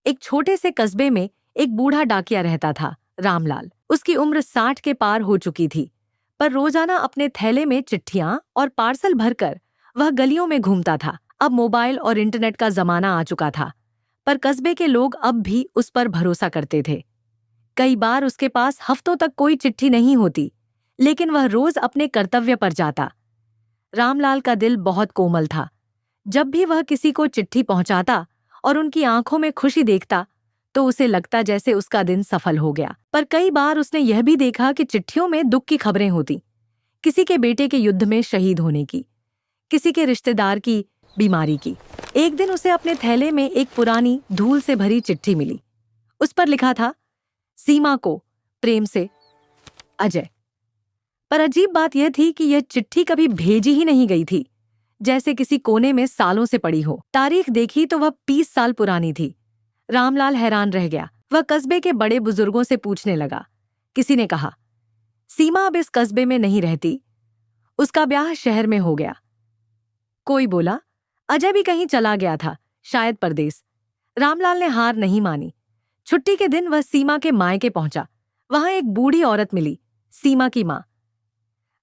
एक छोटे से कस्बे में एक बूढ़ा डाकिया रहता था, रामलाल। उसकी उम्र 60 के पार हो चुकी थी, पर रोजाना अपने थैले में चिट्ठियां और पार्सल भरकर वह गलियों में घूमता था। अब मोबाइल और इंटरनेट का जमाना आ चुका था, पर कस्बे के लोग अब भी उस पर भरोसा करते थे। कई बार उसके पास हफ्तों तक कोई चिट्ठी नहीं होती, लेकिन वह रोज अपने कर्तव्य पर जाता। रामलाल का दिल बहुत कोमल था। जब भी वह किसी को चिट्ठी पहुंचाता और उनकी आंखों में खुशी देखता, तो उसे लगता जैसे उसका दिन सफल हो गया। पर कई बार उसने यह भी देखा कि चिट्ठियों में दुख की खबरें होती, किसी के बेटे के युद्ध में शहीद होने की, किसी के रिश्तेदार की बीमारी की। एक दिन उसे अपने थैले में एक पुरानी धूल से भरी चिट्ठी मिली। उस पर लिखा था, सीमा को प्रेम से, अजय। पर अजीब बात यह थी कि यह चिट्ठी कभी भेजी ही नहीं गई थी, जैसे किसी कोने में सालों से पड़ी हो। तारीख देखी तो वह 20 साल पुरानी थी। रामलाल हैरान रह गया। वह कस्बे के बड़े बुजुर्गों से पूछने लगा। किसी ने कहा, सीमा अब इस कस्बे में नहीं रहती, उसका ब्याह शहर में हो गया। कोई बोला, अजय भी कहीं चला गया था, शायद परदेस। रामलाल ने हार नहीं मानी। छुट्टी के दिन वह सीमा के मायके पहुंचा। वहां एक बूढ़ी औरत मिली, सीमा की मां।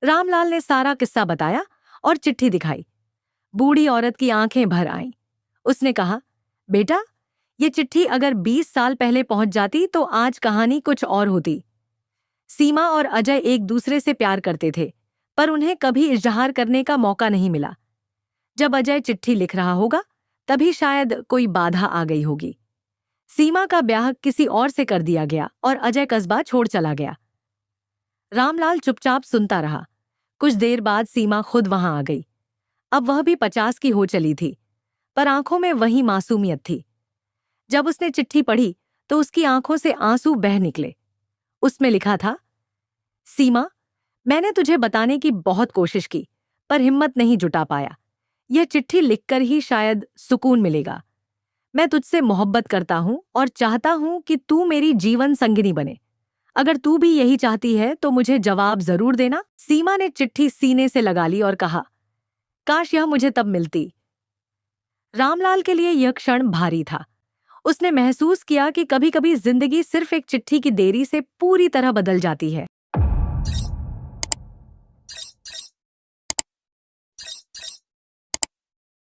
रामलाल ने सारा किस्सा बताया और चिट्ठी दिखाई। बूढ़ी औरत की आंखें भर आईं। उसने कहा, बेटा, ये चिट्ठी अगर 20 साल पहले पहुंच जाती तो आज कहानी कुछ और होती। सीमा और अजय एक दूसरे से प्यार करते थे, पर उन्हें कभी इजहार करने का मौका नहीं मिला। जब अजय चिट्ठी लिख रहा होगा, तभी शायद कोई बाधा आ गई होगी। सीमा का ब्याह किसी और से कर दिया गया और अजय कस्बा छोड़ चला गया। रामलाल चुपचाप सुनता रहा। कुछ देर बाद सीमा खुद वहां आ गई। अब वह भी 50 की हो चली थी, पर आंखों में वही मासूमियत थी। जब उसने चिट्ठी पढ़ी तो उसकी आंखों से आंसू बह निकले। उसमें लिखा था, सीमा, मैंने तुझे बताने की बहुत कोशिश की, पर हिम्मत नहीं जुटा पाया। यह चिट्ठी लिखकर ही शायद सुकून मिलेगा। मैं तुझसे मोहब्बत करता हूं और चाहता हूं कि तू मेरी जीवन संगिनी बने। अगर तू भी यही चाहती है तो मुझे जवाब जरूर देना। सीमा ने चिट्ठी सीने से लगा ली और कहा, काश यह मुझे तब मिलती। रामलाल के लिए यह क्षण भारी था। उसने महसूस किया कि कभी-कभी जिंदगी सिर्फ एक चिट्ठी की देरी से पूरी तरह बदल जाती है।